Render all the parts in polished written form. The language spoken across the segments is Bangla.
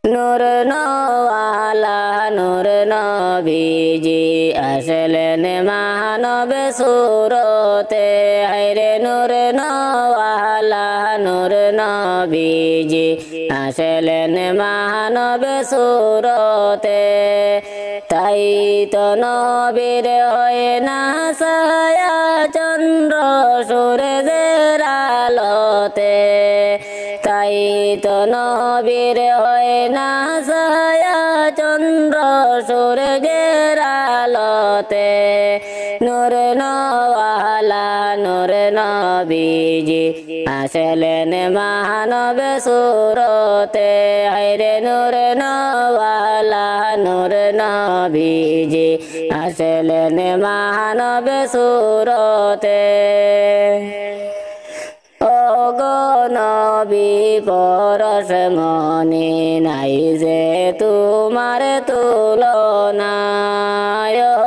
নূর নওয়ালা নূর নবীজি আসলেন মানব সুরতে হায়রে নূর নওয়ালা নূর নবীজি আসলেন মানব সুরতে তাই তো নবীর হয় না ছায়া চন্দ্র সূর্যের আলোতে তাই তো নবীর হয় না ছায়া চন্দ্র সূর্যের আলোতে নূর নওয়ালা নূর নবীজি আসলেন মানব সুরতে হায়রে নূর নওয়ালা নূর নবীজি আসলেন মানব সুরতে ওগো নবী পরশ মনে নাই যে তোমার তুলনা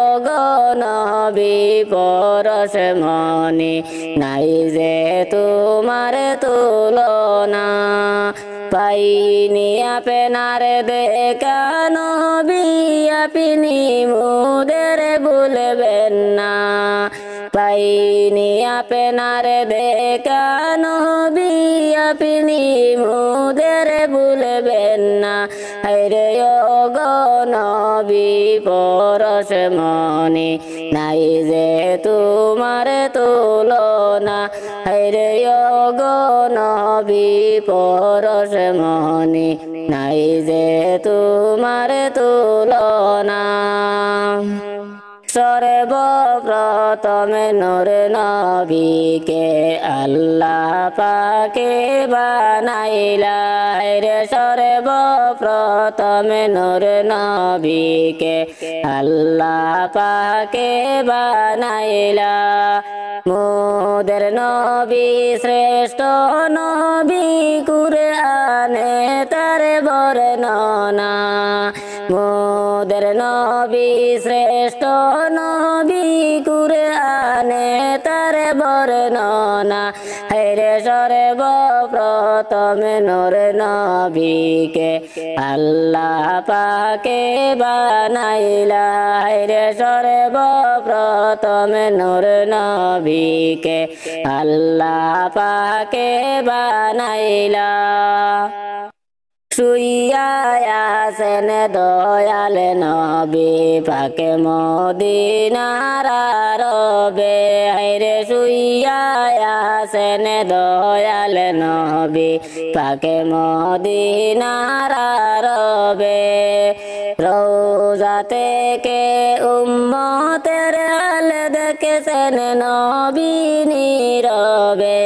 ওগো নবী পরশ মনে নাই যে তোমার তুলনা পাইনি আপনার দেখা নবী আপনি মুদের ভুলবেন না পাইনি আপনার দেখা নবী আপনি মুদের ভুলবেন না হায়রে ওগো নবী পরশ মনে নাই যে তোমার তুলনা হায়রে ওগো নবী পরশ মনে নাই যে তোমার তুলনা সর্বপ্রথমে নূর নবীকে আল্লাহ পাকে বানাইলা রে সর্বপ্রথমে নূর নবীকে আল্লাহ পাকে বানাইলা মোদের নবী শ্রেষ্ঠ নবী কুরআনে তার বর্ণনা মোদের নবী শ্রেষ্ঠ নবী কুরআনে তার বর্ণনা হায়রে সর্বপ্রথমে নূর নবীকে আল্লাহ পাকে বানাইলা হায়রে সর্বপ্রথমে নূর নবীকে আল্লাহ পাকে বানাইলা শুইয়া আছেন দয়াল নবী পাকে মদিনার আরবে হায়রে শুইয়া আছেন দয়াল নবী পাকে মদিনার আরবে রওজা থেকে উম্মতের হাল দেখেছেন নবী নীরবে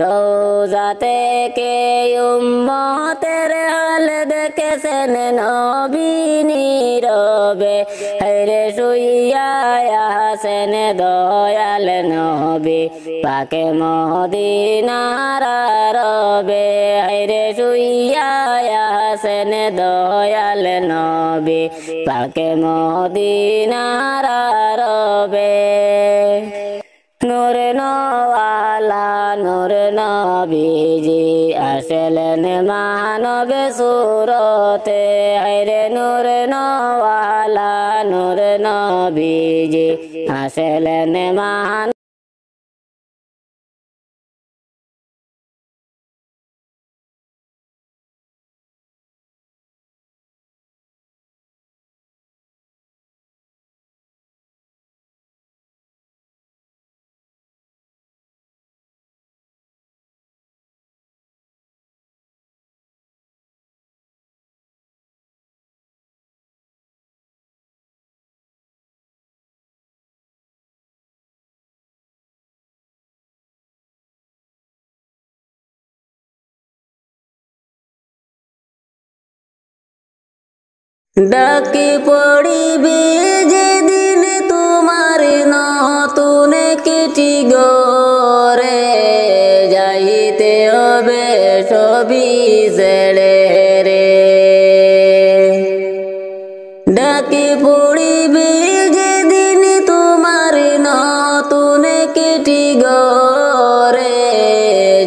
রওজা থেকে উম্মতের হাল দেখেছেন নবী নীরবে হায়রে শুইয়া আছেন দয়াল নবী পাকে মদিনার আরবে হায়রে শুইয়া আছেন দয়াল নবী পাকে মদিনার আরবে নূর নওয়ালা নূর নবীজি আসলেন মানব সুরতে হায়রে নূর নওয়ালা নূর নবীজি আসলেন মানব ডাকি পড়িবে যেদিন তোমার নতুন কিটি গরে যাইতে হবে সবই ছেড়ে রে ডাকি পড়িবে যেদিন তোমার নতুন কিটি গরে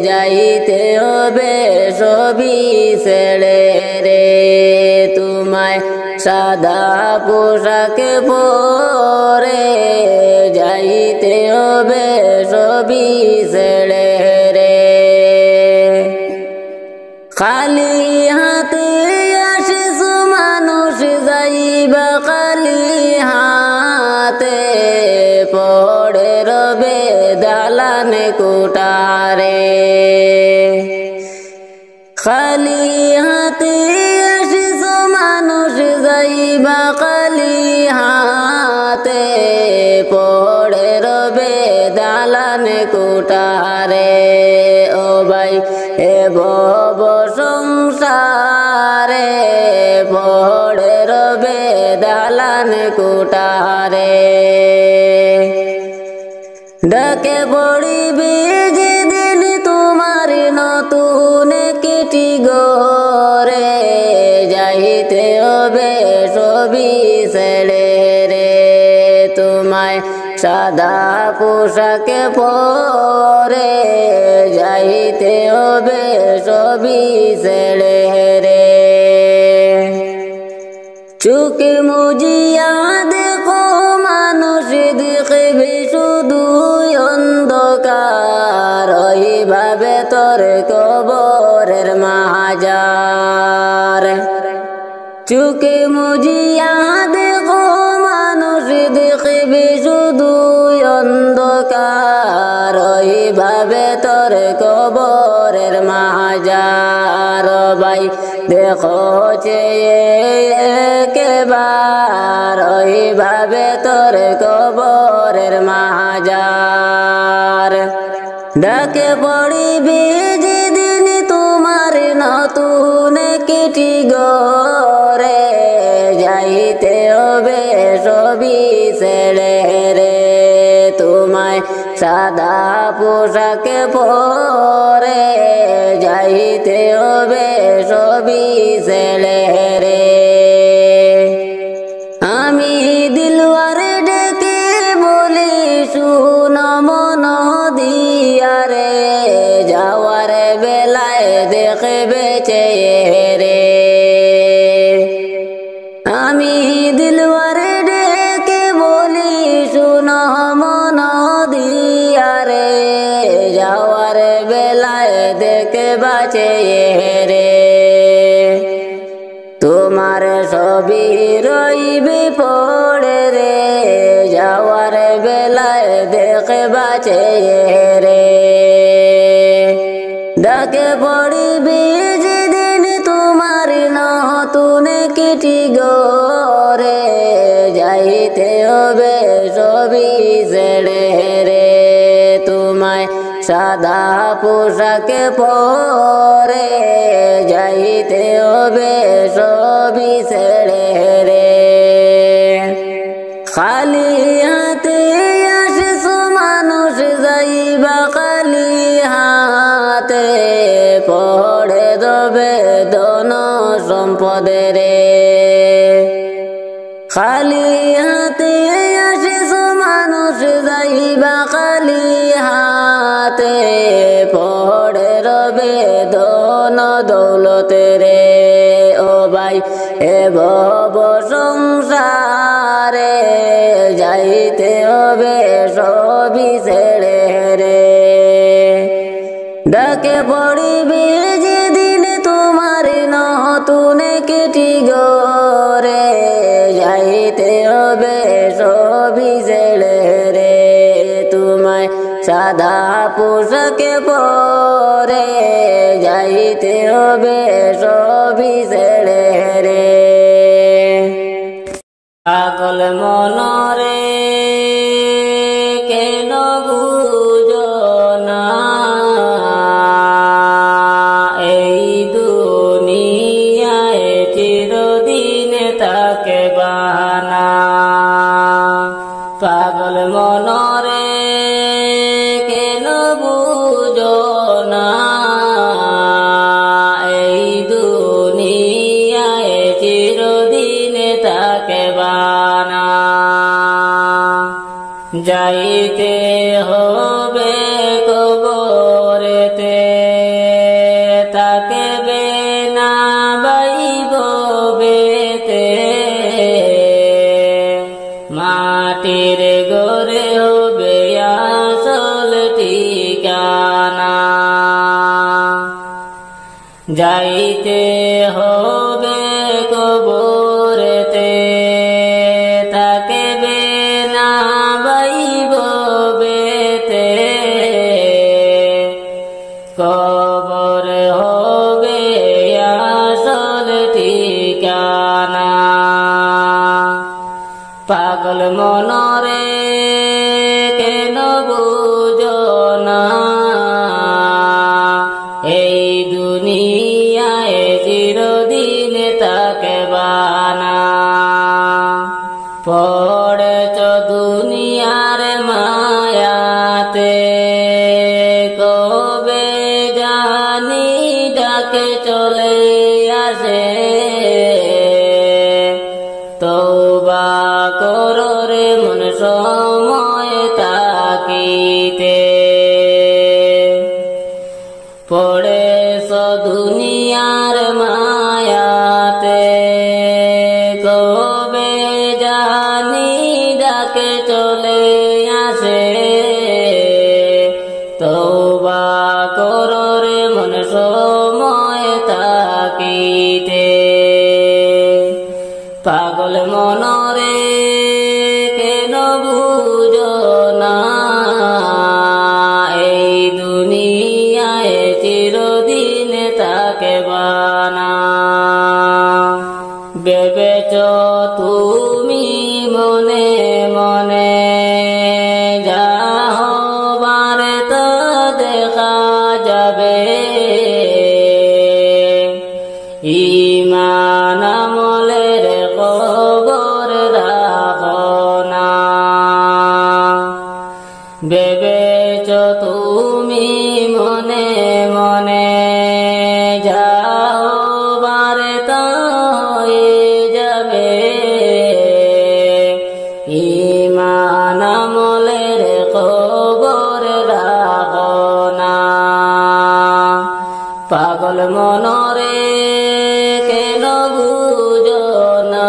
যাইতে হবে সবই ছেড়ে রে তোমায় সাদা পোশাক পরে যাইতে হবে সবই ছেড়ে রে। খালি হাতে আসিস মানুষ যাইবা খালি হাতে পড়ে রবে দালানে কোঠারে। খালি হাতে আসিস মানুষ যাইবা খালি হাতে পড়ে রবে দালানে কোঠারে। ও ভাই এ ভব সংসারে পড়ে রবে দালানে কোঠারে। ডাকে পড়িবে যেদিন তোমার নতুন কিটি গরে যাইতে হবে সবই ছেড়ে রে। তোমায় সাদা পোশাক পরে যাইতে হবে সবই ছেড়ে রে। চোখে মুজিয়া দেখো মানুষ দেখবে শুধু অন্ধকার ওইভাবে তোর কবরের মাজার। চোখে মুজিয়া দেখো মানুষ দেখবে শুধু অন্ধকার ওইভাবে তোর কবরের মাজার। ভাই দেখো একবার ওইভাবে তোর কবরের মাজার। ডাকে পড়িবে যেদিন তোমার নতুন কিটি গরে যাইতে হবে সবই ছেড়ে রে। তোমায় সাদা পোশাক পরে যাইতে হবে সবই ছেড়ে রে। আমি দিলওয়ারে ডেকে বলি শুন মন দিয়া রে যাওয়ার বেলায় দেখবে চেয়ে রে। আমি দিলওয়ারে ডেকে বলি শুন মন দিয়া রে যাওয়ার বেলায় দেখবা চেয়ে রে। তোমার সবই রইবে পড়ে রে যাওয়ার বেলায় দেখবা চেয়ে রে। ডাকে পড়িবে যেদিন তোমার নতুন কিটি গরে যাইতে হবে সবই ছেড়ে রে। তোমায় সাদা পোশাক পরে যাইতে হবে সবই ছেড়ে রে। খালি হাতে আসিস মানুষ যাইবা খালি হাতে পড়ে দেবে ধন সম্পদে রে। খালি হাতে আসিস মানুষ যাইবা খালি হাতে পড়ে রবে ধন দৌলতে রে। ও ভাই এ ভব সংসারে যাইতে হবে সবই ছেড়ে রে। ডাকে পড়িবে যেদিন তোমার নতুন কিটি গরে যাইতে হবে সবই ছেড়ে রে। তোমায় সাদা পোশাক পরে যাইতে হবে সবই ছেড়ে রে। পাগল মনরে কেন বুঝো না এই দুনিয়ায় চিরদিন তাকে বানা। পাগল মনরে কেন বুঝো না এই দুনিয়ায় চিরদিন তাকে বানা। যাইতে হবে কবরেতে তাকে বেনা বাইব মাটির ঘরে হবে আসল ঠিকানা যাইতে হবে কবরেতে থাকবে না বাইব বেতে কবর হবে আসল ঠিকানা পাগল মনরে কেন বুঝো না এই দুনিয়ায় চিরদিন থাকবানা পড়েছ দুনিয়ার মায়াতে কবে জানি ডাকে চলে আসে তওবা করো রে মন সময় তাকিতে পড়েছ দুনিয়ার মায়াতে কবে জানি ডাকে চলে আসে তওবা করো রে মন সময় তাকিতে পাগল মনরে কেন বুঝো না এই দুনিয়ায় চিরদিন থাকবানা ভেবেছ তুমি মনে মনে যা হবার তো দেখা যাবে ঈমান আমলের খবর রাখো না ভেবেছ তুমি মনে মনে যাও বারে তো হয়ে যাবে ঈমান আমলের খবর রাখো না পাগল মনরে কেন বুঝো না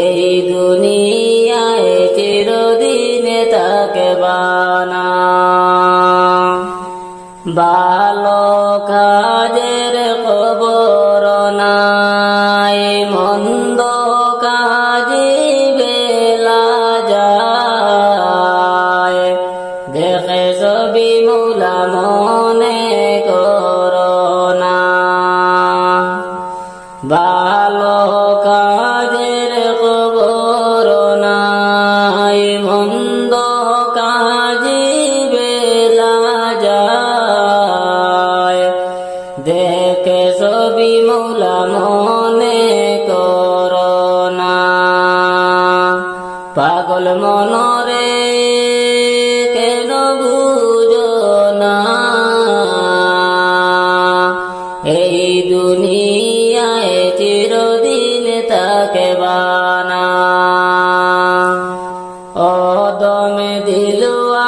এই দুনিয়ায় চিরদিন থাকবানা ভালো কাজের খবর নাই মন্দ কাজে বেলা যায় দেখে সবই মুলা মনে করো না ভালো কাজের খবর নাই মন্দ কাজে বেলা যায় দেখে সবই মুলা মনে করো না পাগল মনরে কেন বুঝো না এই দুনিয়ায় চিরদিন থাকবানা ও দমে দিলুয়া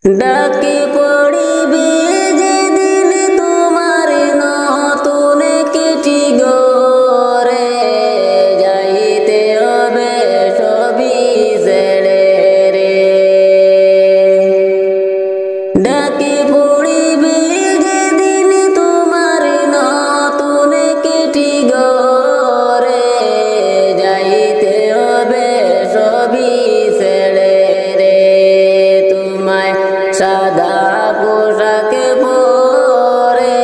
ডাকি পড়িবে যেদিন তোমার নতুন চিঠি গরে যাইতে হবে সবই ছেড়ে রে ডাকি পড়িবে যেদিন তোমার নতুন চিঠি গরে যাইতে হবে সবই ছেড়ে রে তোমায় সাদা পোশাক পরে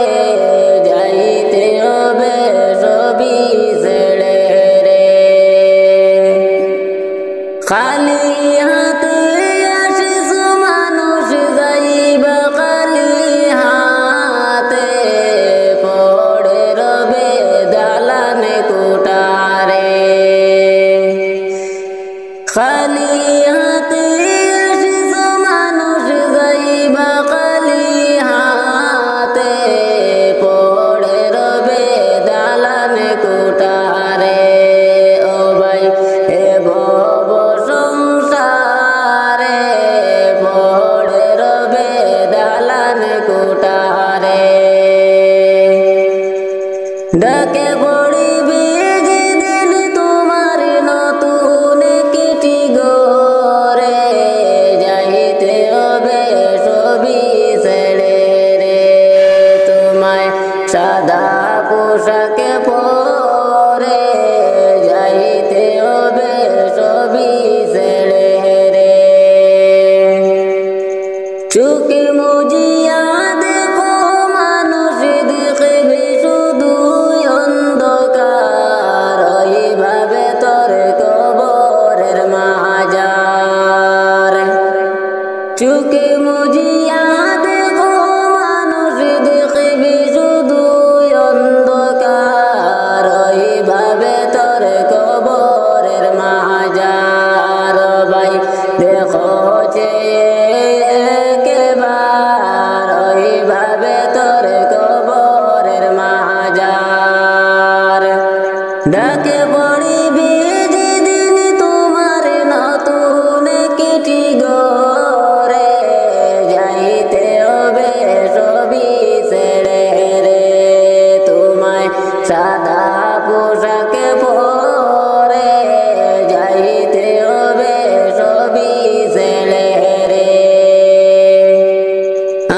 চোখে মুজিয়া দেখো মানুষ দেখবে শুধু অন্ধকার, ওইভাবে তোর কবরের মাজার। চোখে মুজিয়া দেখো মানুষ দেখবে শুধু অন্ধকার, ওইভাবে তোর কবরের মাজার। ভাই দেখো একবার, ওইভাবে তোর কবরের মাজার। ডাকে পড়িবে যেদিন তোমার নতুন কিটি গরে, যাইতে হবে সবই ছেড়ে রে, তোমায় সাদা পোশাকে পরে যাইতে হবে সবই ছেড়ে রে।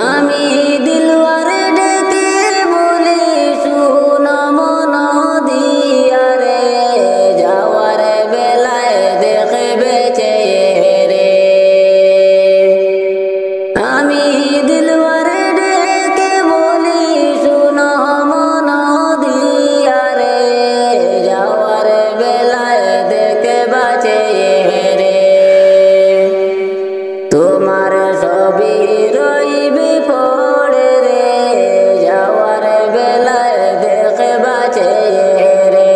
আমি দিলওয়ারে ডেকে বলি শুনো মন দিয়া রে, যাওয়ার বেলায় দেখবে চেয়ে রে। আমি দিলওয়ারে ডেকে বলি শুনো মন দিয়া রে, যাওয়ার বেলায় দেখবা চেয়ে রে। তোমার সবই রইবে পড়ে রে, যাওয়ার বেলায় দেখবা চেয়ে রে।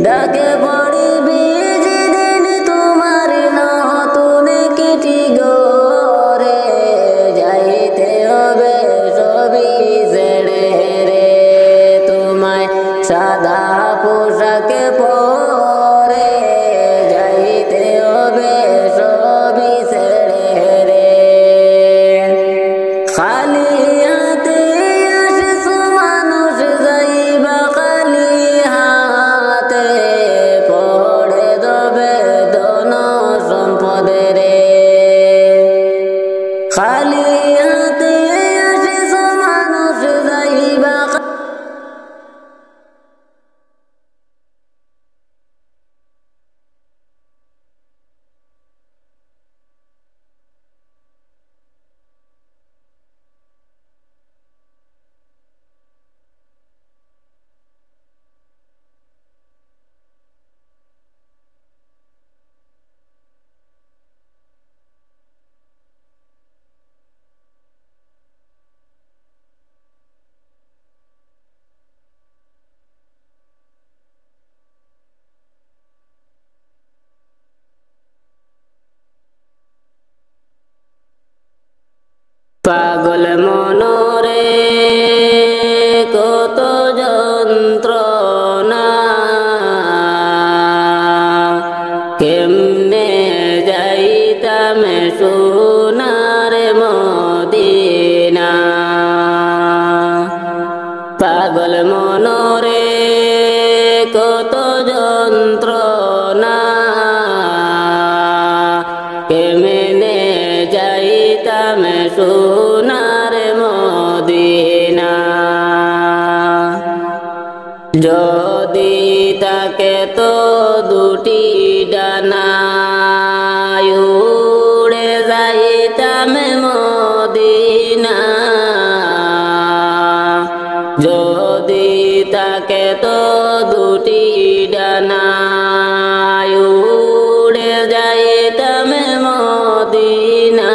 ডাকে পড়িবে যেদিন তোমার নতুন কিটি গরে, যাইতে হবে সবই ছেড়ে রে, তোমায় সাদা পোশাকে পরে যাইতে হবে সবই ছেড়ে রে। খালি হাতে আসিস মানুষ যাইবা খালি হাতে, পড়ে দেবে ধন সম্পদে রে। খালি হাতে আসিস মানুষ যাইবা পাগল মনরে কত যন্ত্রণা, কেমনে যাইতাম সোনার মদিনা। পাগল মনরে কত যন্ত্রণা, কেমনে যাইতাম সোনার মদিনা। যদি তাকে তো দুটি ডানা, উড়ে যাইতাম মদিনা। যদি তাকে তো দুটি ডানা, উড়ে যাইতাম মদিনা।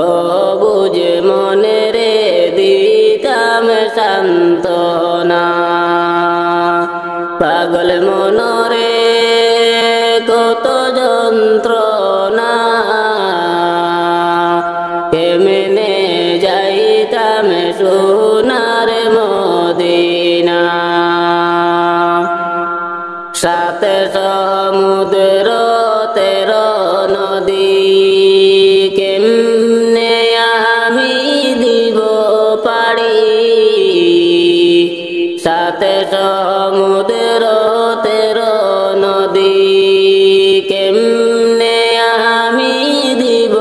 ও বুঝ মনে রে দিতাম সান্ত্বনা, পাগল মনরে কত যন্ত্রণা, কেমনে যাইতাম সোনার মদিনা। সাত সমুদ্র 13 নদী, কেমনে আমি দিব পাড়ি। সাত সমুদ্র 13 নদী, কেমনে আমি দিব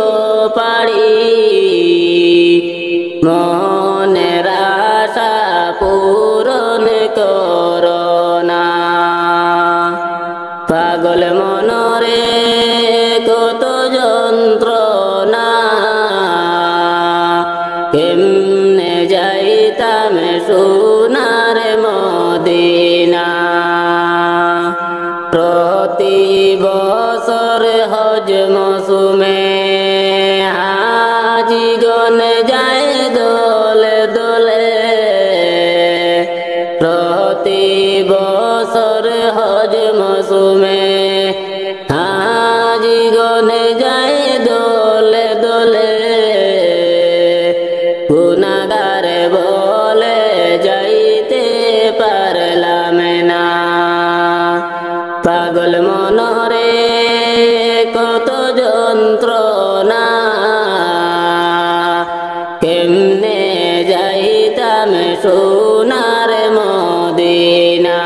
পাড়ি। মনের আশা পূরণ করোনা, পাগল মনরে কত যন্ত্রণা কেমনে যাইতাম সোনার মদিনা প্রতি বছর হজ মৌসুমে হাজিগণ যায় দলে দলে প্রতি বছর হজ মৌসুমে হাজিগণ যায় দলে দলে গুনাহগার বলে যাইতে পারলাম না পাগল মনরে কত যন্ত্রণা কেমনে যাইতাম সোনার মদিনা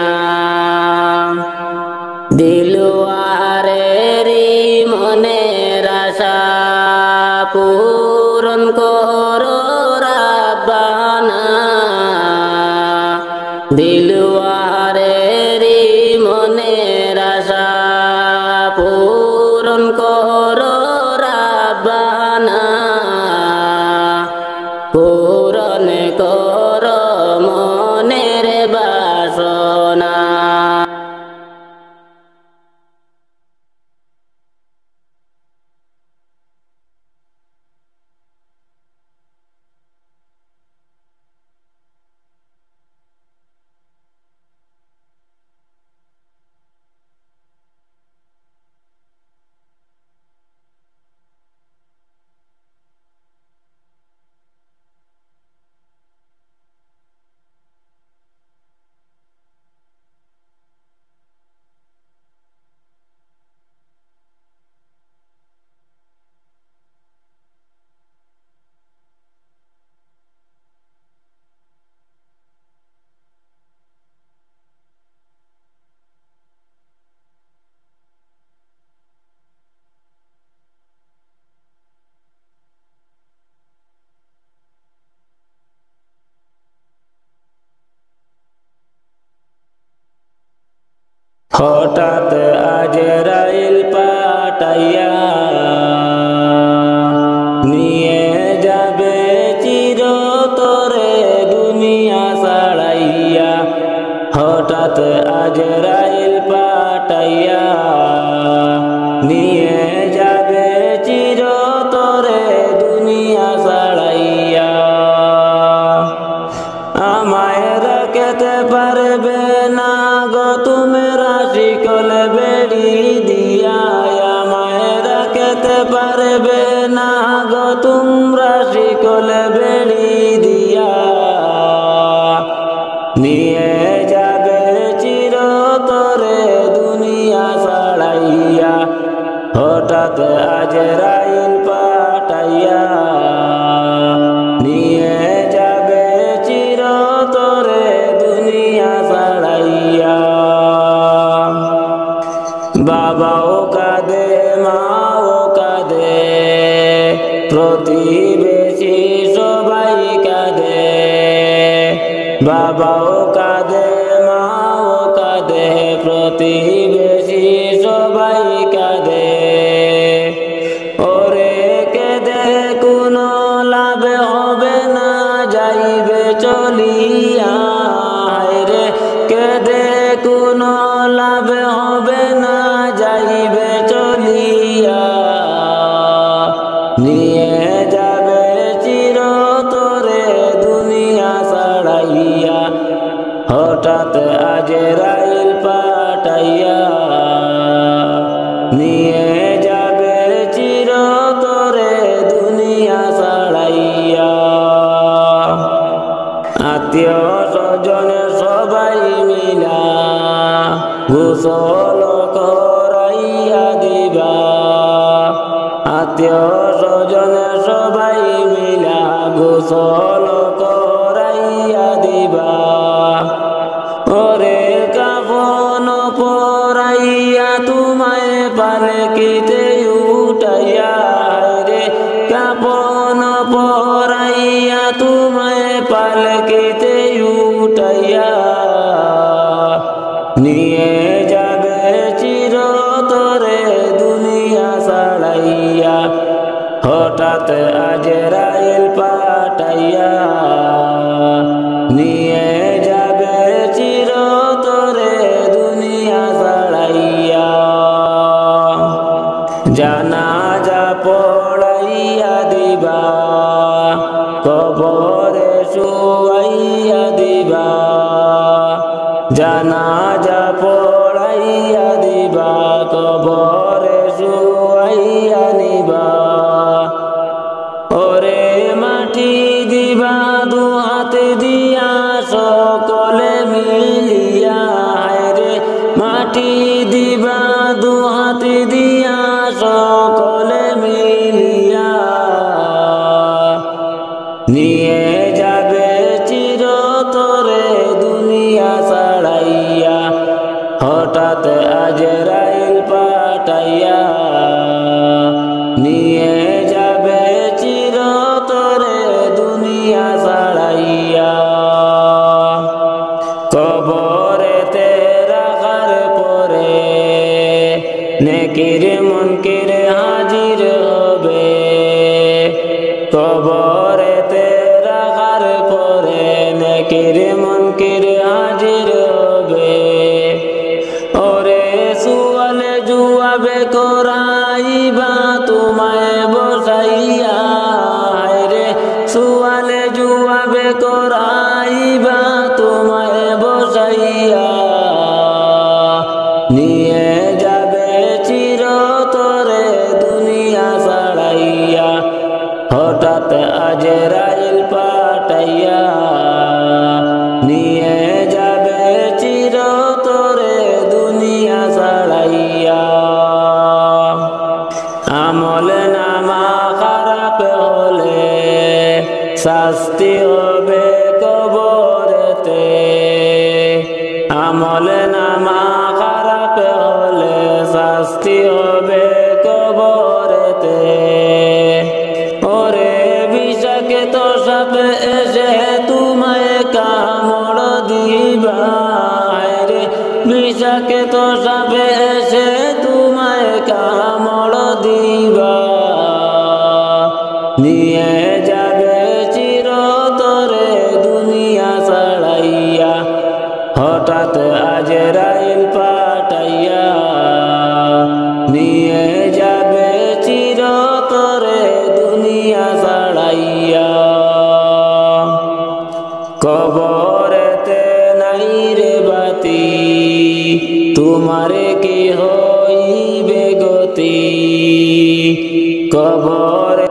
দিলওয়ারেরি মনের আশা পূরণ করো রাব্বানা দিলওয়ারেরি মনের আশা পূরণ করো রাব্বানা পূরণ করো মনের বাসনা হঠাৎ আজরাইল পাঠাইয়া নিয়ে যাবে চিরতরে দুনিয়া ছাড়াইয়া হঠাৎ আজরাইল পাঠাইয়া নিয়ে যাবে চিরতরে দুনিয়া ছাড়াইয়া আমায় রাখতে পারবে না গো তুমি রাশিকল বেড়ি দিয়া আমায় রাখতে পারবে না গো তোমরা শিকল বেড়ি দিয়া নিয়ে যাবে চিরতরে দুনিয়া ছাড়াইয়া হঠাৎ আজরাইল পাঠাইয়া নিয়ে যাবে চিরতরে দুনিয়া ছাড়াইয়া বাবাও কাঁদে মাও কাঁদে প্রতিবেশী সবাই কাঁদে বাবাও কাঁদে মাও কাঁদে প্রতিবেশী সবাই কাঁদে ওরে কেঁদে কোনো লাভ হবে না যাইবে চলিয়া রে কেঁদে কোনো লাভ হবে না যাইবে চলিয়া নিয়ে যাবে চিরতরে দুনিয়া ছাড়াইয়া হঠাৎ আজরাইল পাঠাইয়া নিয়ে যাবে চিরতরে দুনিয়া ছাড়াইয়া আত্মীয় স্বজন সবাই মিলা গোসল করাইয়া দিবা আত্মীয় স্বজন সবাই মিলা গোসল করাইয়া দিবা ওরে কাফন পরাইয়া তোমায় পালকিতে উঠাইয়া রে কাফন পরাইয়া তোমায় পালকিতে উঠাইয়া নিয়ে যাবে চিরতরে দুনিয়া ছাড়াইয়া হঠাৎ আজরাইল পাঠাইয়া নিয়ে যাবে চিরতরে দুনিয়া ছাড়াইয়া। জানাজা পড়াইয়া দিবা কবরে শুয়াইয়া দিবা, জানাজা পড়াইয়া দিবা কবরে শুয়াইয়া নিবা। ওরে মাটি দিবা দু হাতে দিয়া সকলে মিলিয়া, রে মাটি দিবা দু হাতে দিয়া সকলে মিলিয়া। নিয়ে যাবে চিরতরে দুনিয়া ছাড়াইয়া, হঠাৎ আজরাইল পাঠাইয়া নিয়ে যাবে চিরতরে দুনিয়া ছাড়াইয়া। কবরেতে রাখার পরে নেকির মুনকির হাজির হবে, কবরেতে রাখার পরে নেকির মুনকির হাজির হবে। ওরে সুয়ালে জুয়াবে করাইবা তোমায় বসাইয়া, রে সুয়ালে জুয়াবে করাইবা তোমায় বসাইয়া। নিয়ে যাবে চিরতরে দুনিয়া ছাড়াইয়া, হঠাৎ আজরাইল পাঠাইয়া নিয়ে যাবে চিরতরে দুনিয়া ছাড়াইয়া। আমল নামা খারাপ হলে শাস্তি হবে কবরেতে, আমল নামা খারাপ হলে শাস্তি হবে কবরেতে। ওরে বিষাকে তো সাপ এসে তোমায় কামড় দিবা, রে বিষাকে তো সাপ এসে তোমায় কামড় দিবা। নিয়ে যাবে চিরতরে দুনিয়া ছাড়াইয়া, হঠাৎ আজরাইল পাঠাইয়া নিয়ে যাবে চিরতরে দুনিয়া ছাড়াইয়া। কবরেতে নাই রে বাতি তোমারে কি হইবে গতি, কবরে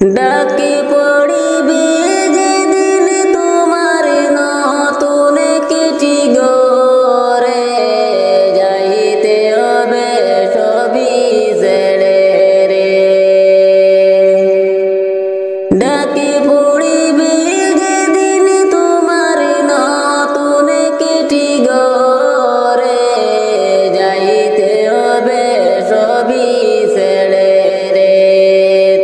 ডাকি পড়িবে যেদিন তোমার নতুন চিঠি গরে, যাইতে হবে সবই ছেড়ে রে। ডাকি পড়িবে যেদিন তোমার নতুন চিঠি গরে, যাইতে হবে সবই ছেড়ে রে।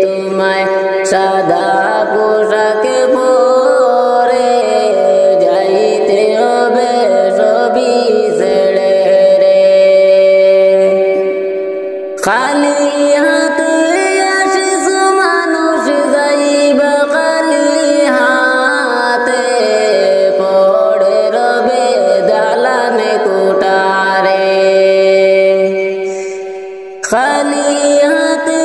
তোমায় সাদা পোশাকে পরে যাইতে হবে সবই ছেড়ে রে। খালি হাতে আসিস মানুষ যাইবা খালি হাতে, পড়ে রবে দালানে কোঠারে। খালি হাতে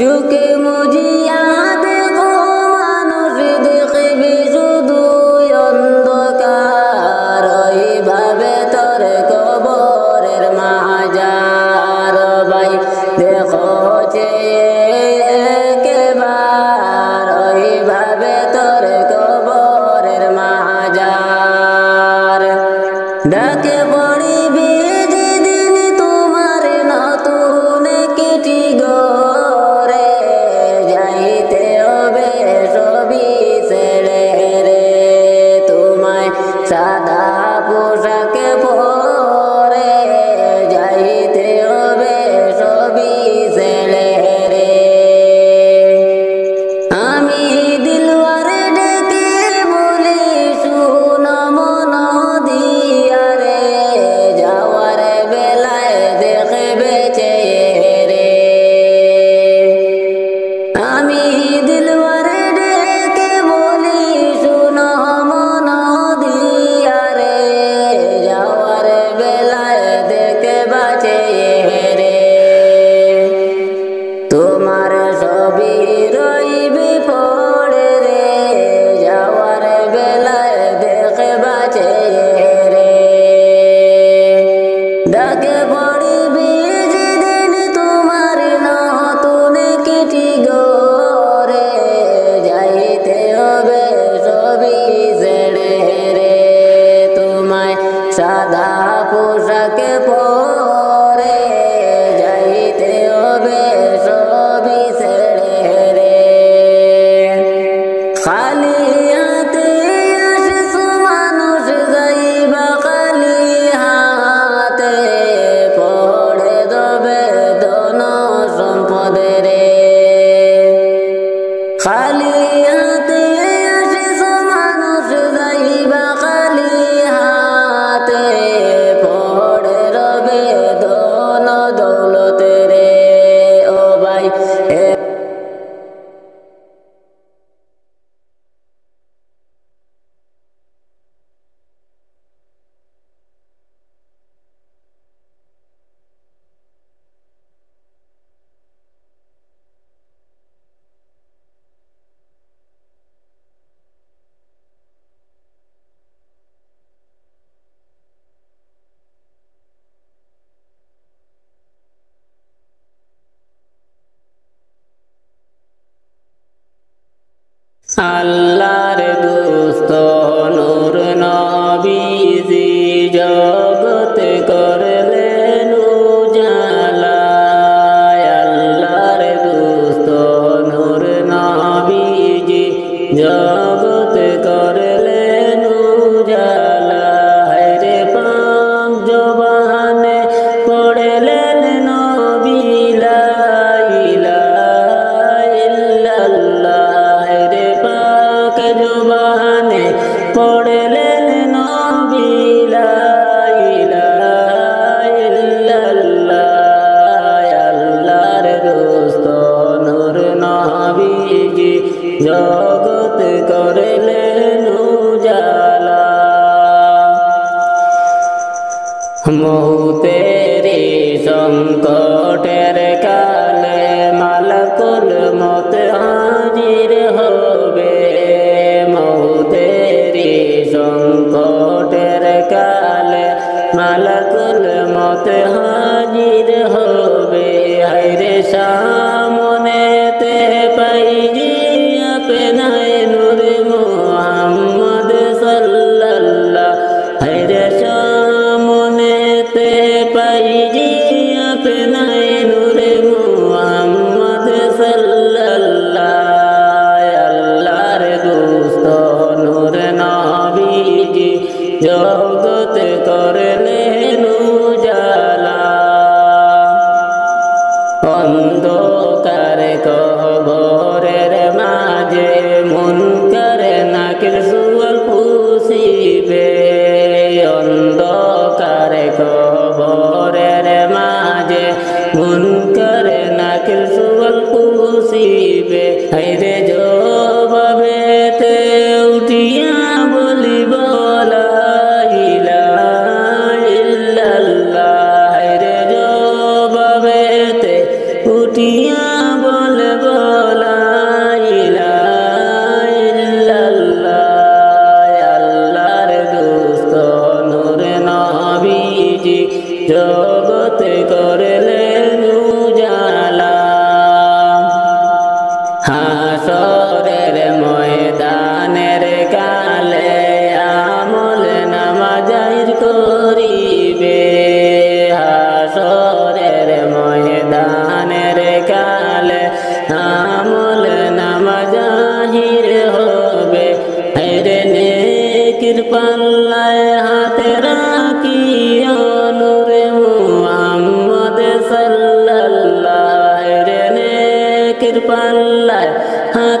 চোখে মুজিয়া দেখো মানুষ দেখবে শুধু অন্ধকার ওইভাবে তোর কবরের মাজার ভাই দেখো একবার ওইভাবে তোর কবরের মাজার ডাকে পড়িবে যেদিন তোমার নতুন কিটি গরে যাইতে হবে সবই ছেড়ে রে তোমায় সাদা পোশাকে পরে যাইতে হবে সবই ছেড়ে রে আমি দিলওয়ারে ডেকে বলি শুনো মন দিয়া রে যাওয়ার বেলায় দেখবে চেহারে আমি দিলওয়ারে ডেকে বলি শুনো মন দিয়া রে যাওয়ার বেলায় দেখবে চেহারে তোমার সবই রইবে পড়ে রে যাওয়ার বেলায় দেখবা চেহারে ডাকে পড়িবে যেদিন তোমার নতুন কিটি গরে যাইতে হবে সবই ছেড়ে রে তোমায় সাদা পোশাকে পরে যাইতে হবে সবই ছেড়ে রে খালি হাতে আসিস মানুষ যাইবা খালি হাতে পড়ে দেবে ধন সম্পদে রে খালি হাতে আসিস মানুষ যাইবা খালি হাতে পড়ে রবে ধন দৌলতে রে ও ভাই আল্লাহর দোস্ত নূর নবীজি জগত করলেন উজালা আল্লাহর দোস্ত নূর নবীজি জগত করলেন উজালা রে পাক জবানে পড়লেন নবী লা ইলাহা ইল্লাল্লাহ রে পাক জবানে পড়লেন নবী লা ইলাহা ইল্লাল্লাহ আল্লাহর দোস্ত নূর নবীজি জগত করলেন উজালা মৌতেরি সংকটের কালে মালাকুল মত হাজির হবে মৌতেরি সংকটের কালে মালাকুল মত হাজির হবে হায়রে সামনেতে পাইজি আপনায় নূর মুহাম্মদ সাল্লাল্লাহ হায়রে সামনেতে পাইজি আপনায় নূর মুহাম্মদ সাল্লাল্লাহ আল্লাহর দোস্ত নূর নবীজি জগত করলেন উজালা অন্ধকার কবরের মাঝে মুনকার নাকির সুয়াল পুষিবে অন্ধকার কবরের মাঝে মুনকার নাকির সুয়াল পুষিবে হায়রে জবাবেতে উঠিয়া বলিব লা ইলাহা ইল্লাল্লাহ হায়রে জবাবেতে উঠিয়া বলব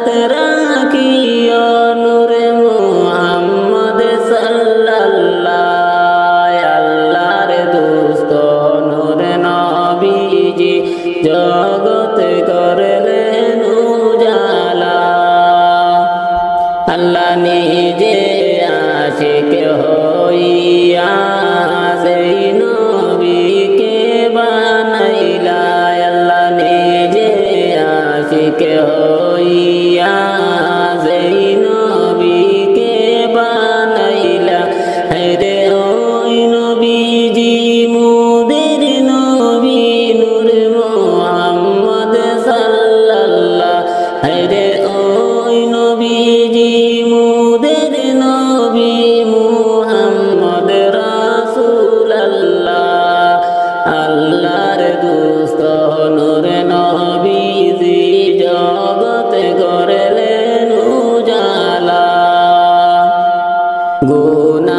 হাত রাখিও নূরে মুহাম্মদ সাল্লাল্লাহ আল্লাহর দোস্ত নূরে নবীজি জগত করলেন উজালা আল্লাহ নিজে আশিক হইয়া সেই নবীকে বানাইলা আল্লাহ নিজে আশিক হইয়া সেই নবীকে বানাইলা রে ওই নবীজি মুদের নবী নূর মুহাম্মদ সাল্লাল্লাহ রে ওই নবীজি মুদের নবী মুহাম্মদ রাসূলুল্লাহ আল্লাহর দোস্ত নূর নবীজি জগত করলেন উজালা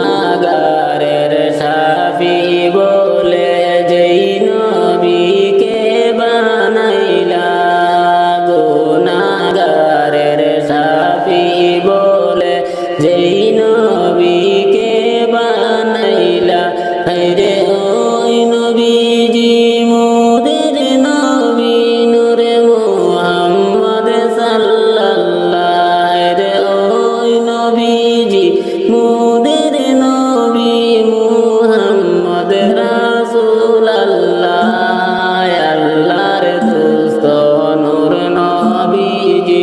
গুনাহগারের শাফি বলে যেই নবীকে বানাইলা গুনাহগারের শাফি বলে যেই নবীকে বানাইলা রে ওই নবীজি মুদের নবী নূরে মুহাম্মদ সাল্লাল্লাহ রে ওই নবীজি মুদের নবী মুহাম্মদ রাসূলুল্লাহ আল্লাহর দোস্ত নূর নবীজি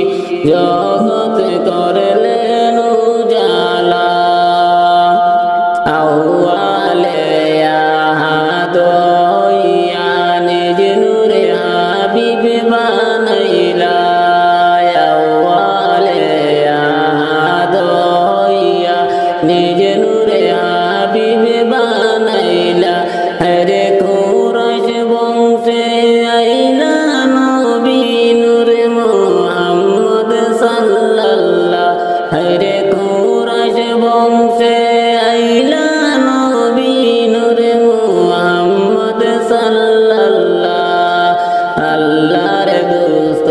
জগত করলেন উজালা আউয়ালে আহাদ হইয়া নিজ নূরে হাবিব বানাইলা আউয়ালে আহাদ হইয়া নিজ নূরে হাবিব বানাইলা রে কুরাইশ বংশে আইলা নবী নূরে মুহাম্মদ সাল্লাল্লাহ রে কুরাইশ বংশে আইলা নবী নূরে মুহাম্মদ সাল্লাল্লাহ আল্লাহর দোস্ত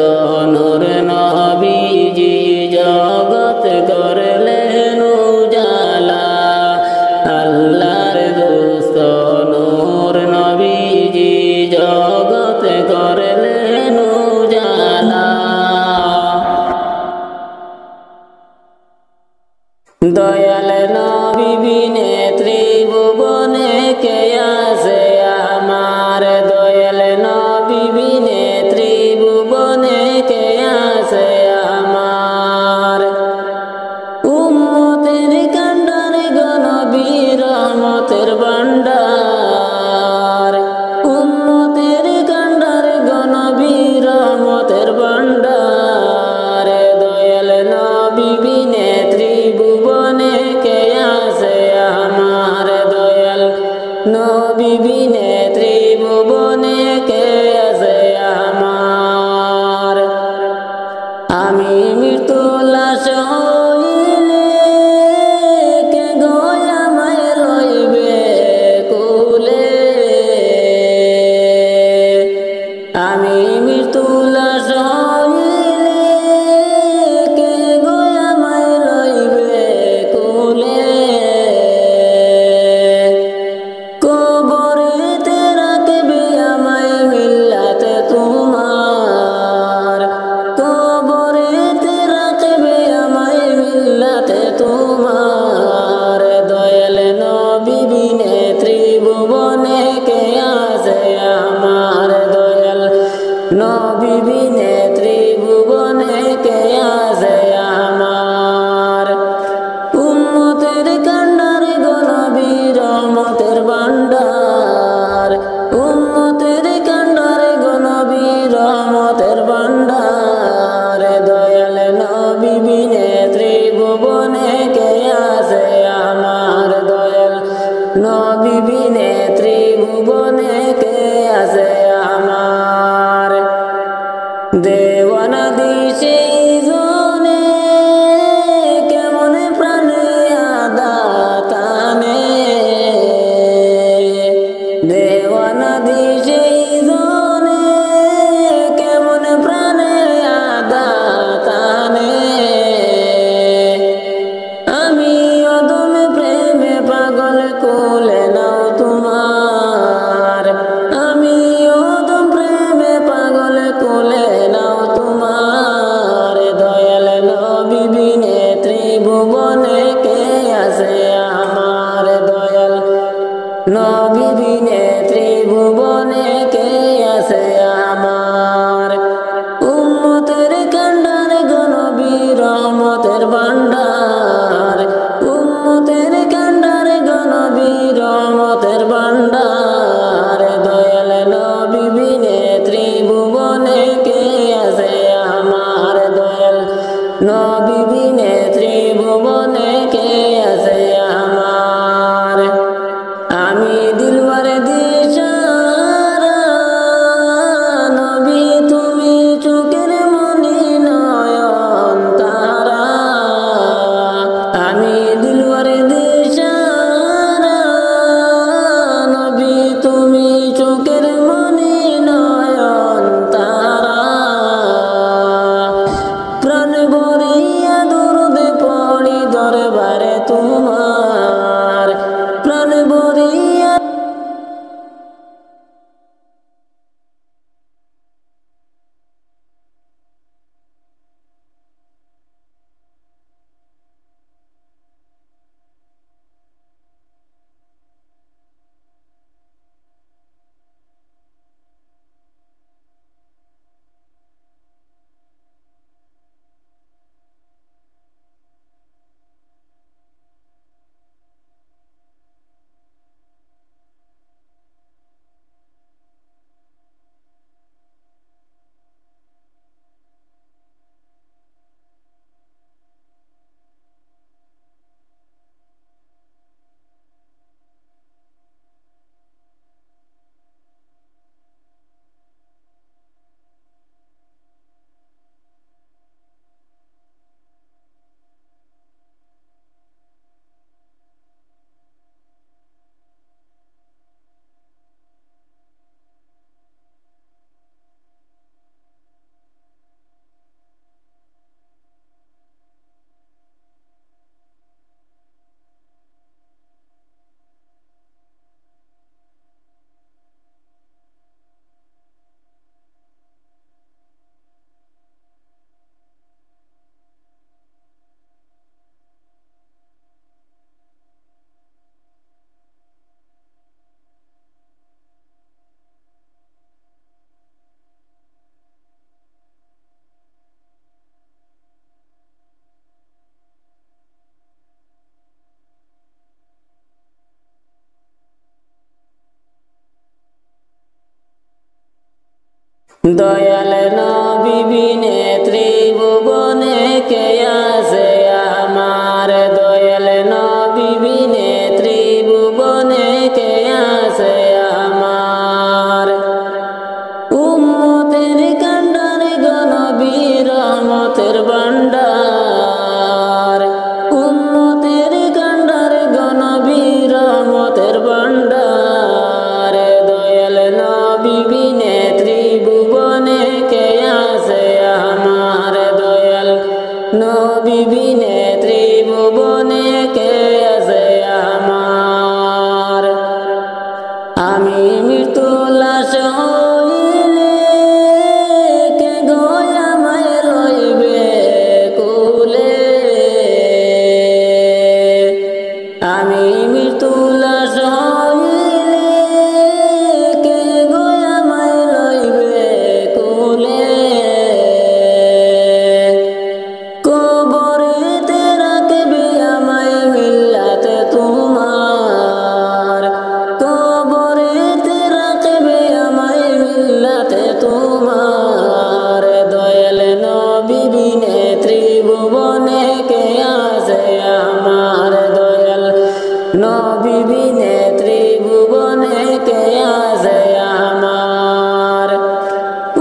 নূর নবীজি জগত করলেন উজালা আল্লাহর দোস্ত নূর নবীজি জগত করলেন উজালা দয়াল নবী বিনে ত্রিভুবনে কে আছে আমার দয়াল নবী বিনে ত্রিভুবনে কে আছে আমার উম্মতের কান্ডার গো নবী রহমতের ভান্ডার উম্মতের কান্ডার গো নবী রহমতের ভান্ডার দয়াল নবী বিনে ত্রিভুবনে কে আছে আমার দয়াল নবী বিনে ত্রিভুবনে কে আছে আমার আমি মৃত্যু লাশ হইলে কে গয়ামায় লইবে কুলে আমি মৃত্যু লাশ হইলে কে গয়ামায় লইবে কুলে কবরেতে রাখবে আমায় মিল্লাতে তোমার কবরেতে রাখবে আমায় মিল্লাতে তোমার দয়াল নবী বিনে ত্রিভুবনে কে আছে আমার দয়াল নবী বিনে ত্রিভুবনে কে আছে আমার উম্মতের কান্ডার গো নবী রহমতের ভান্ডার উম্মতের কান্ডার গো নবী রহমতের ভান্ডার দয়াল নবী বিনে ত্রিভুবনে কে আছে আমার দয়াল নবী বিনে ত্রিভুবনে কে আছে আমার দয়াল নবী বিনে ত্রিভুবনে কে আছে আমার, দয়াল নবী বিনে ত্রিভুবনে কে আছে আমার। উম্মতের কান্ডার গো নবী রহমতের ভান্ডার, উম্মতের কান্ডার গো নবী রহমতের ভান্ডার। দয়াল নবী বিনে ত্রিভুবনে কে আছে আমার, দয়াল নবী বিনে ত্রিভুবনে কে আছে আমার। আমি মৃত্যু লাশ হইলে কে গো আমায় লইবে কুলে, আমি মৃত্যু লাশ হইলে কে গো আমায় লইবে কুলে। কবরেতে রাখবে আমায় মিল্লাতে তোমার, কবরেতে রাখবে আমায় মিল্লাতে তোমার। দয়াল নবী বিনে ত্রিভুবনে কে আছে আমার, দয়াল নবী বিনে ত্রিভুবনে কে আছে আমার।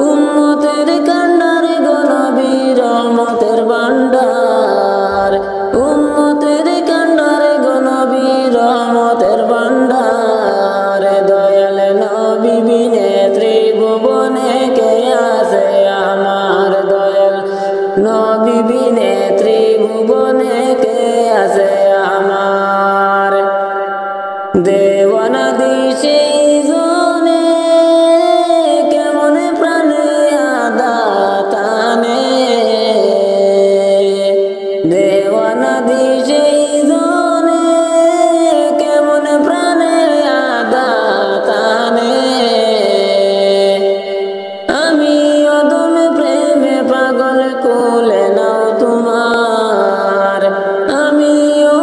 উম্মতের কান্ডার গো নবী রহমতের ভান্ডার, উম্মতের কান্ডার গো নবী রহমতের ভান্ডার। দয়াল নবী বিনে ত্রিভুবনে কে আছে আমার, দয়াল নবী বিনে ত্রিভুবনে কে আছে আমার। দেওয়ানা দিশে জনে কেমন প্রাণে আদাতানে, দেওয়ানা দিশে জনে কেমন প্রাণে আদাতানে। আমি অদম প্রেমে পাগল কোলে নাও তোমার, আমি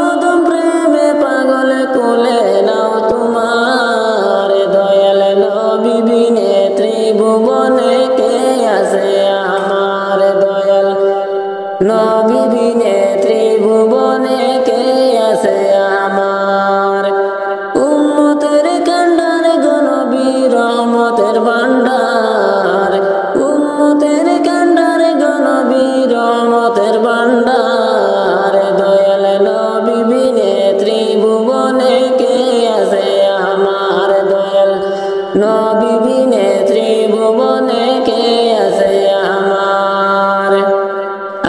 অদম প্রেমে পাগল কোলে নাও তোমার। দয়াল নবী বিনে ত্রিভুবনে কে আছে আমার, দয়াল নবী বিনে ত্রিভুবনে কে আছে আমার। উম্মতের কান্ডার গো নবী রহমতের ভান্ডার, উম্মতের কান্ডার গো নবী রহমতের ভান্ডার। দয়াল নবী বিনে ত্রিভুবনে কে আছে আমার, দয়াল নবী বিনে ত্রিভুবনে কে আছে আমার।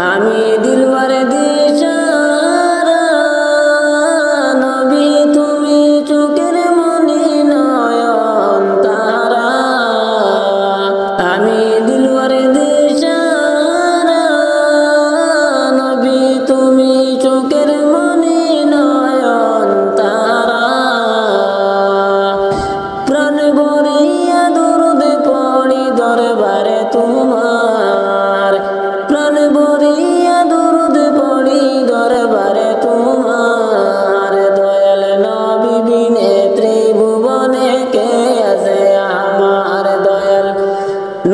আমি দিলওয়ারে দিশারা নবী তুমি চোখের মনি নয়ন তারা, আমি দিলওয়ারে দিশারা নবী তুমি চোখের মনি নয়ন তারা। প্রাণ ভরিয়া দরুদ পড়ি দরবারে তোমার, প্রাণ ভরিয়া দরুদ পড়ি দরবারে তোমার। দয়াল নবী বিনে ত্রিভুবনে কে আছে আমার, দয়াল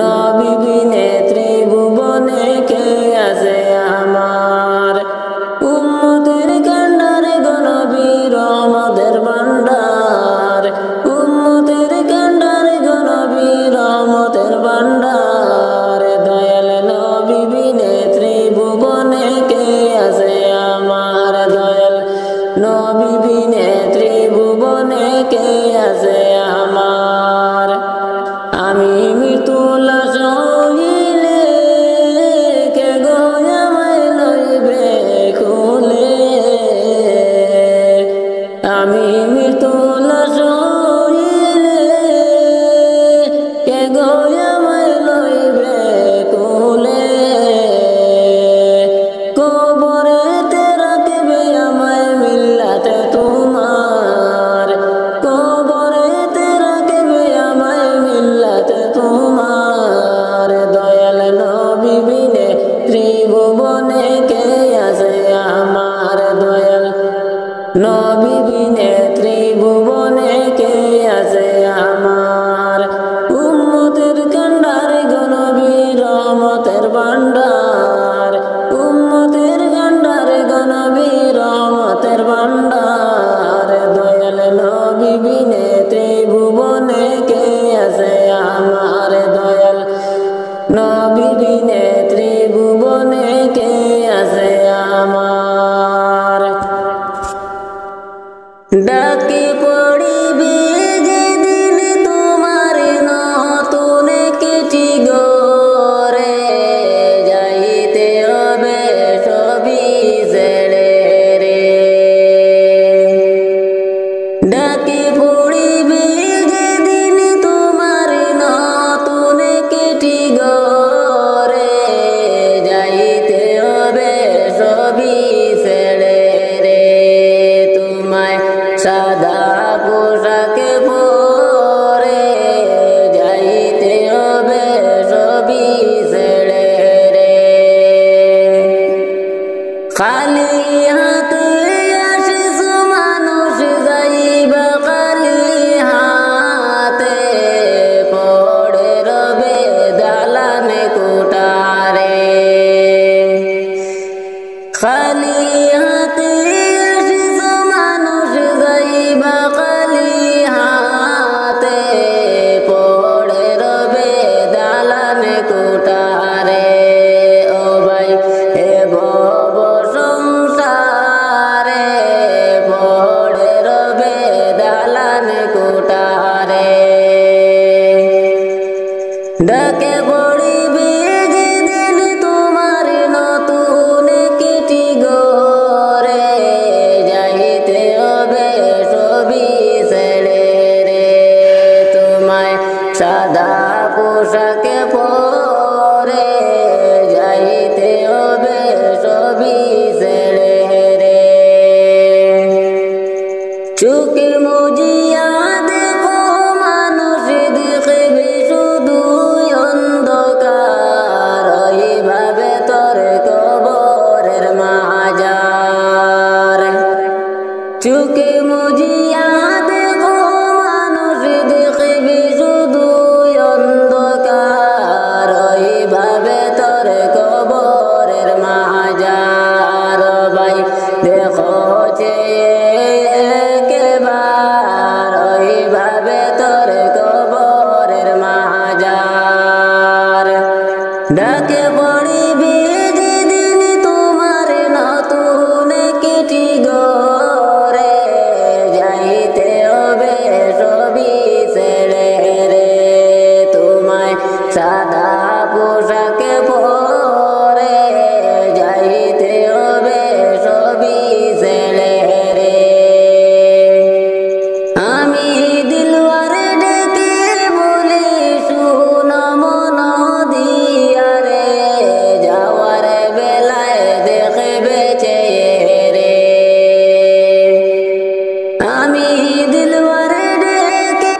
নবী বিনে ত্রিভুবনে কে আছে আমার। উম্মতের কান্ডার গো নবী রহমতের ভান্ডার, উম্মতের কান্ডার গো নবী রহমতের ভান্ডার। দয়াল নবী বিনে ত্রিভুবনে কে আছে আমার, দয়াল নবী বিনে ত্রিভুবনে কে আছে আমার। আমি মৃত্যু লাশ হইলে কে গো আমায় লইবে কুলে, আমি মৃত্যু লাশ হইলে কে গো আমায় লইবে কুলে। কবরেতে রাখবে আমায় মিল্লাতে তোমার, কবরেতে রাখবে আমায় মিল্লাতে তোমার। হাতে এসেছো মানুষ যাইবা খালি হাতে পড়ে রবে দালানে কোঠারে ও ভাই হে ভব সংসারে পড়ে রবে দালানে কোঠারে ডাকে পড়িবে যেদিন তোমার নতুন কিটি গরে যাইতে হবে সবই ছেড়ে রে তোমায় সাদা পোশাকে পরে যাইতে হবে সবই ছেড়ে রে চোখে মুজিয়া দেখো মানুষ দেখবে শুধু অন্ধকার ওইভাবে তোর কবরের মাজার চোখে মুজিয়া দেখো মানুষ দেখবে শুধু অন্ধকার ওইভাবে তোর কবরের মাজার ভাই দেখো একবার ওইভাবে তোর কবরের মাজার ডাকে পড়িবে যেদিন তোমার নতুন কিটি গরে যাইতে হবে সবই ছেড়ে রে তোমায় সাদা পোশাকে পরে যাইতে হবে সবই ছেড়ে রে আমি দিলওয়ারে ডেকে বলি শুনো মন দিয়া রে যাওয়ার বেলায় দেখবে চেয়ে রে আমি দিলওয়ারে ডেকে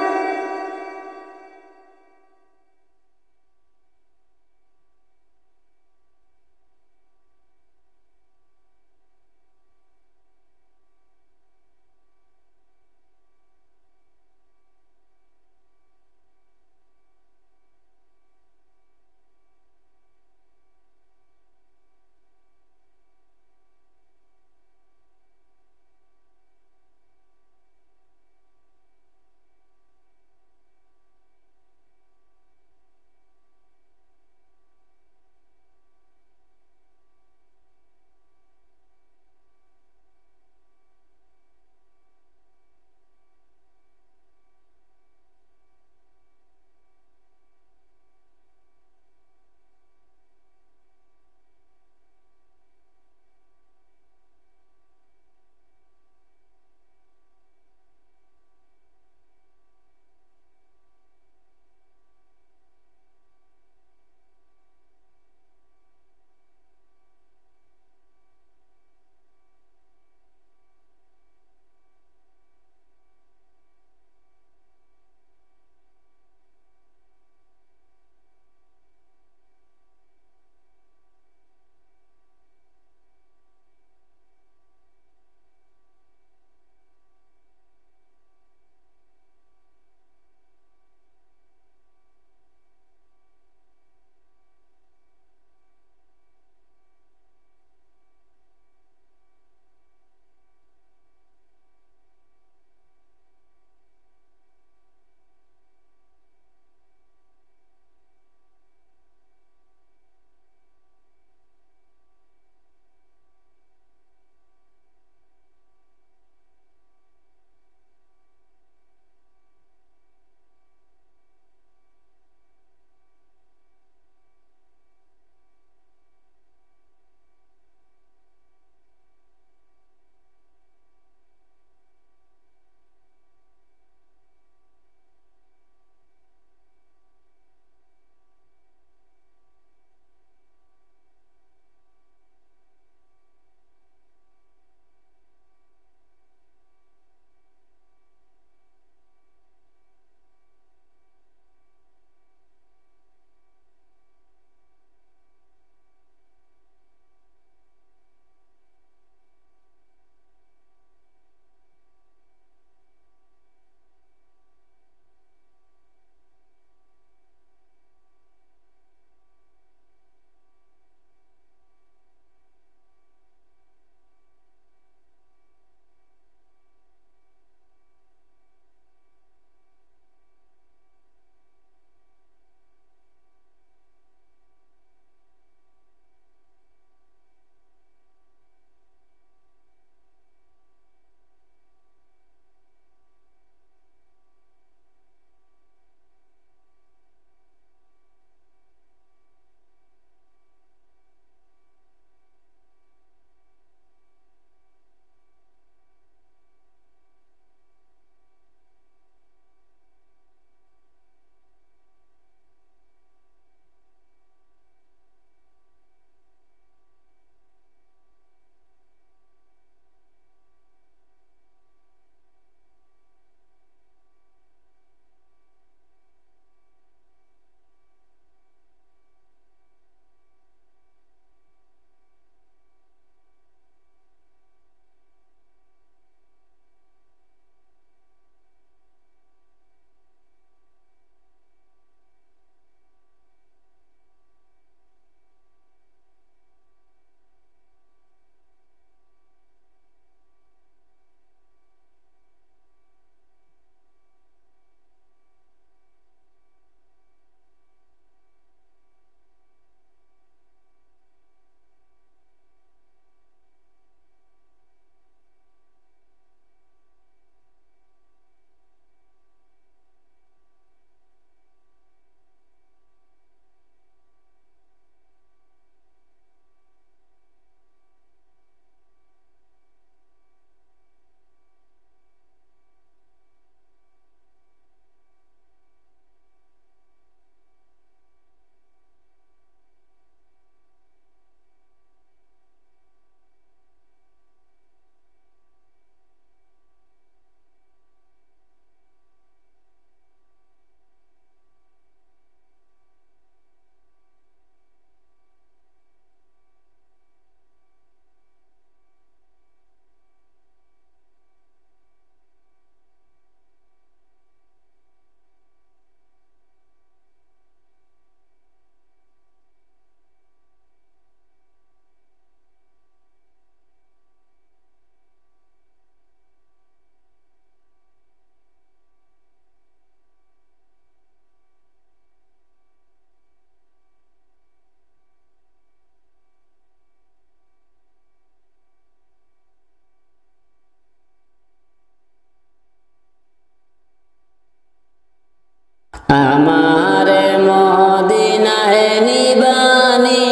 আমারে মদিনায় নিবানি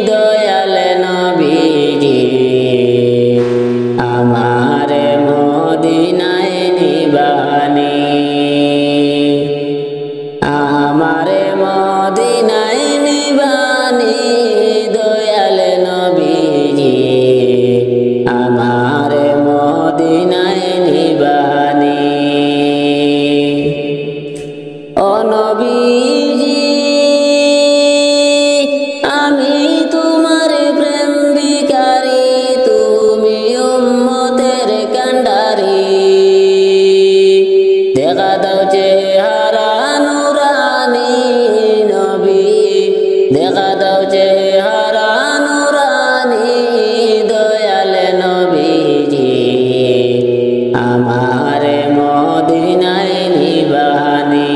দয়াল নবীজি আমারে মদিনায় নিবানি আমারে মদিনায় নিবানি দয়াল নবীজি আমারে মদিনায় নিবানি ও নবীজি আমি তোমার প্রেম ভিখারি তুমি উম্মতের কান্ডারি দেখা দাও চেহারা নুরানি নবী দেখা দাও চেহারা নুরানি দয়াল নবীজি আমারে মদিনায় নিবানি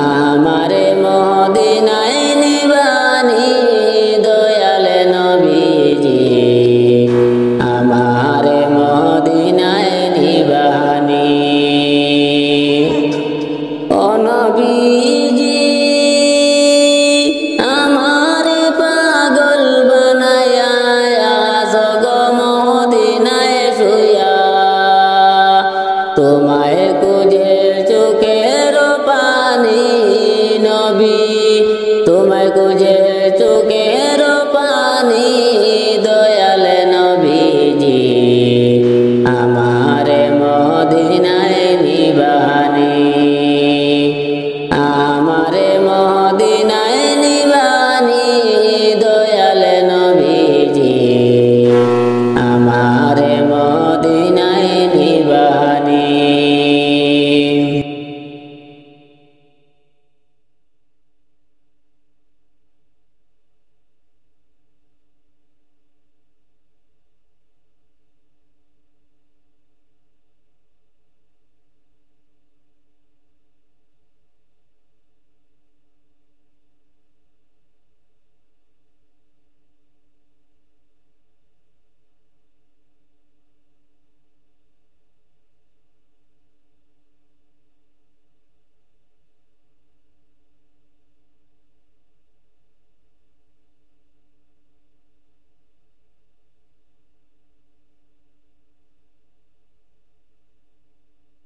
আমারে মদিনায় নিবানি দয়াল নবীজি আমারে মদিনায় নিবানি ও নবীজি আমারে পাগল বানায়া জগ মদিনায় শুয়া তোমায় খুঁজে চোখের পানি নবী তোমায় খুঁজে চোখের পানি দয়াল নবীজি আমারে মদিনায় নিবানি আমারে মদিনায় নিবানি দয়াল নবীজি আমারে মদিনায় নিবানি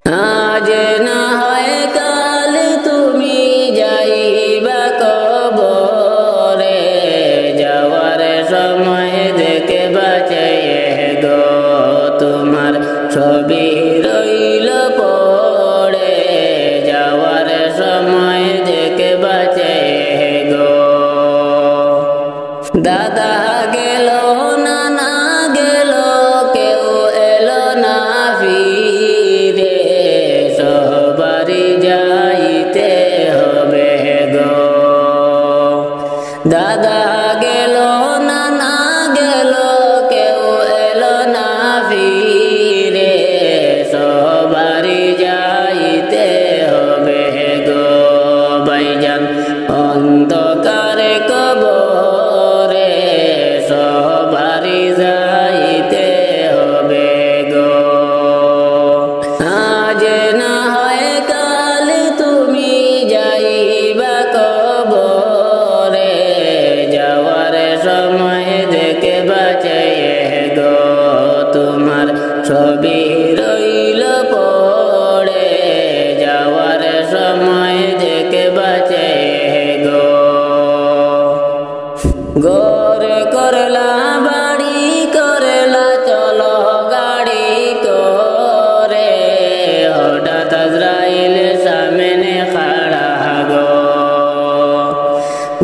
আজ না হয় কাল তুমি যাইবা কবরে যাওয়ার সময় দেখে বাঁচাইয়ে গো তোমার ছবি রইল পড়ে যাওয়ার সময় দেখে বাঁচাইয়ে গো দাদা গেল নানা গেল কেউ এলো না ফিরে সবারই যাইতে হবে গো দাদা গেল নানা গেল কেউ এলো না ফিরে সবারই যাইতে হবে গো ভাইজান অন্ধকারে কবরে সবারই যাইতে হবে গো আজ না হয় কাল তুমি যাইবা কবরে যাওয়ার সময় দেখে বাঁচাইয়ে গো তোমার ছবি রইল পড়ে যাওয়ার সময় দেখে বাঁচাইয়ে গো গোর করলা বাড়ি করলা চলো গাড়ি করে হঠাৎ আজরাইল সামনে খাড়া গো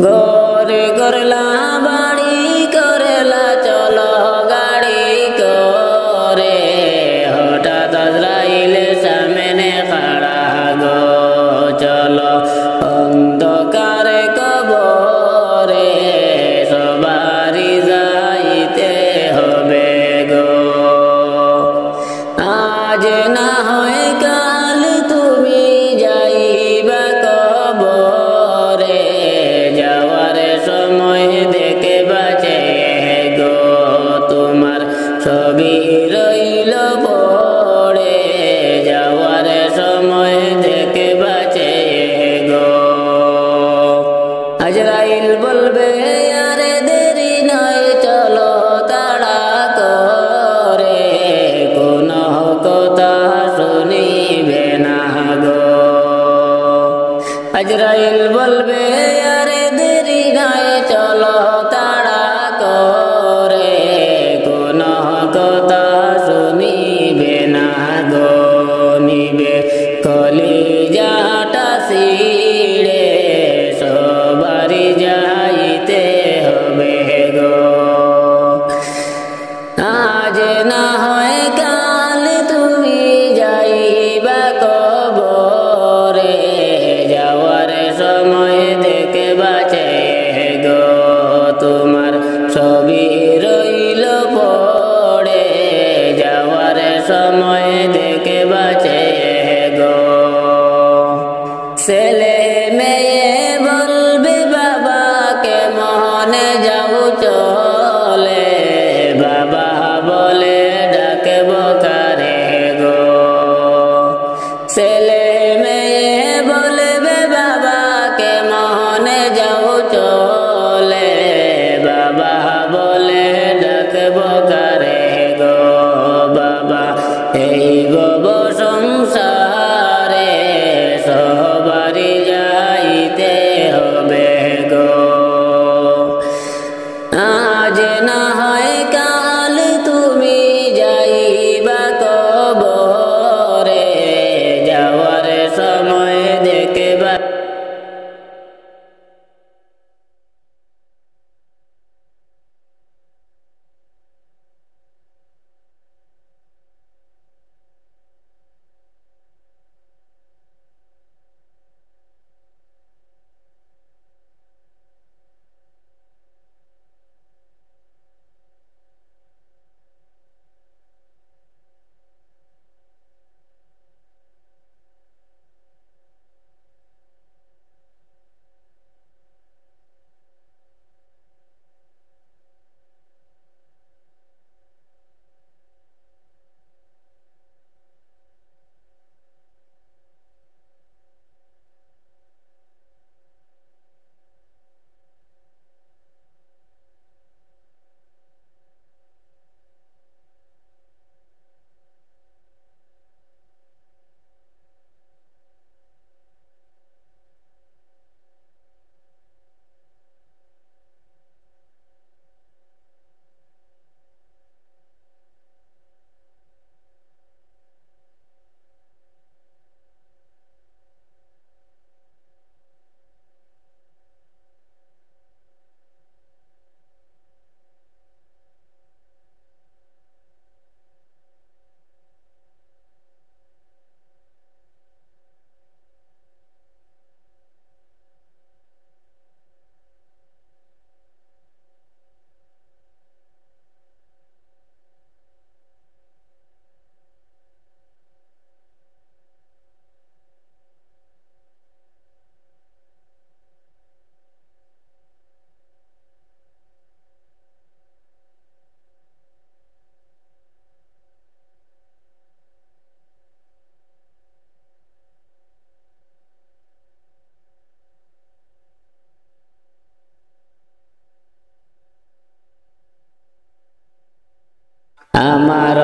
গোর করলা বাড়ি করলা চলো গাড়ি করে হঠাৎ আজরাইল সামনে খাড়া গো চলো অন্ধকারে কবরে সবারই যাইতে হবে গো আজ না হয় কাল তুমি যাইবা কবরে যাওয়ার সময় আজরাইল বলবে আরে দেরি নয় চলো তাড়া করে, কোন কথা শুনিবে না গো। আজরাইল বলবে আরে দেরি নয় চলো তাড়া করে, কোন কথা শুনিবে না গো। নিবে কলিজাটা ছিঁড়ে সবারই যাইতে হবে গো। আজ না হয় কাল তুমি যাইবা কবরে, যাওয়ার সময় দেখে বাঁচে গো। তোমার ছবি রইল পড়ে, যাওয়ার সময় দেখে বাঁচে গো। ছেলে মেয়ে বলবে বাবাকে মনে যাও চলে, বাবা বলে ডাকব কারে গো। ছেলে মেয়ে বলবে বাবাকে মনে যাও চলে, বাবা বলে ডাকব কারে গো। বাবা এই ভব সংসারে সবারই যাইতে হবে গো। আজ না হয় কাল তুমি যাইবা কবরে, যাওয়ার সময় দেখবা। আমার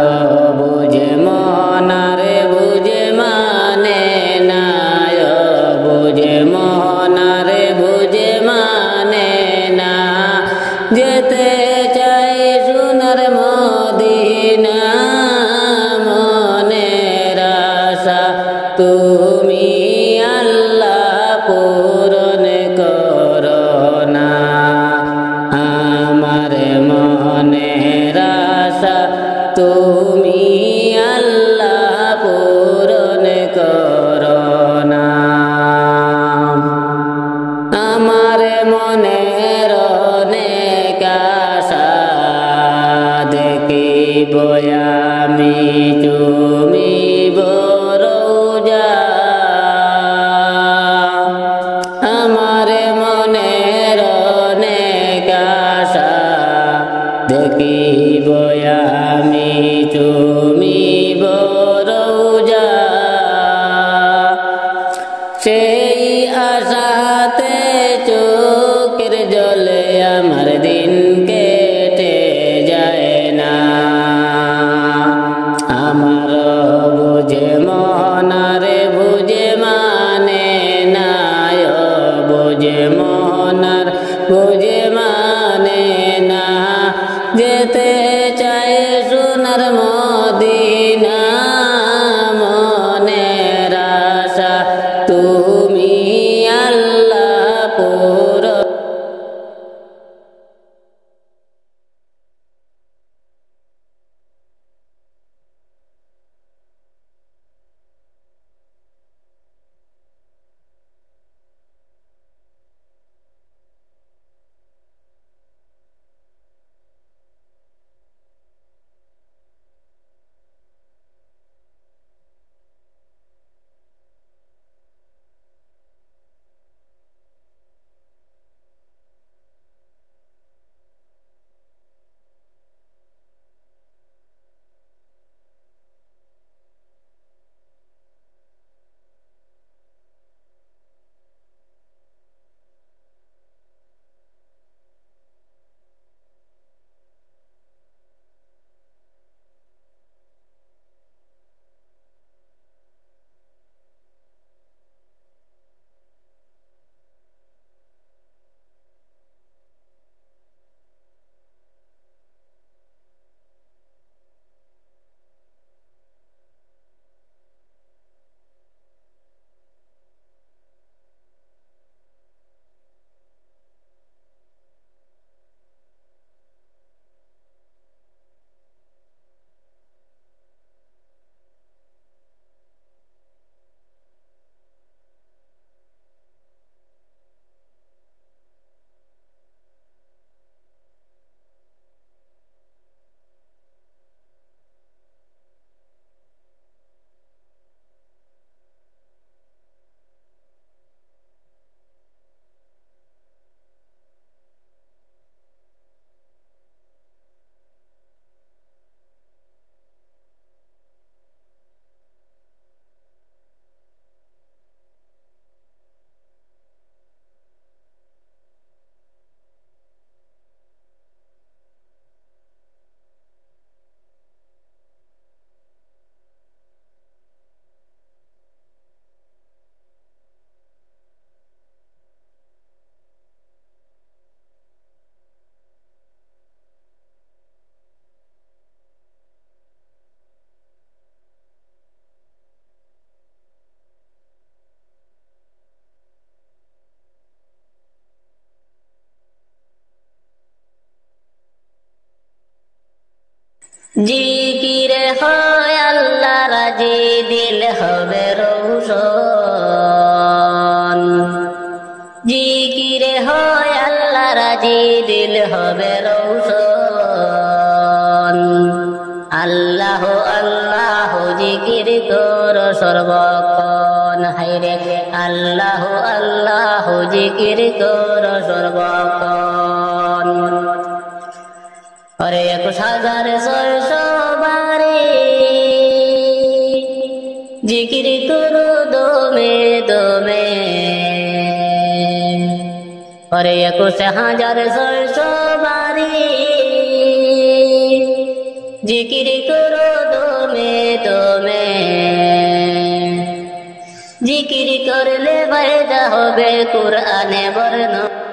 বুঝে মনারে বুঝে মানে না, বুঝে মনারে বুঝে মানে না। যেতে চাই সোনার মদিনা, মনের আশা তুমি আল্লাহ পূরণ করো না। আমার মনের আশা তুমি আল্লাহ পূরণ করো না। আমার মনের অনেক আশা দেখিব আমি তুমি বরৌজা। আমার মনের অনেক আশা দেখিব আমি তুমি বরৌজা। সেই আশাতে মনার বুঝে মানে না যেতে চাই সোনার মদিনা মনের আশা তুমি আল্লাহ পুরো জিকিরে হয় আল্লাহ রাজি দিল হবে রৌশন জিকিরে হয় আল্লাহ রাজি দিল হবে রৌশন আল্লাহ আল্লাহ জিকির কর সর্বক্ষণ হায়রে আল্লাহ আল্লাহ জিকির কর সর্বক্ষণ अरे 1000 जिकिर करो दमे दमे अरे 1000 जिकिर करो दमे दमे जिकिर करले फायदा होबे कुरआने बर्णना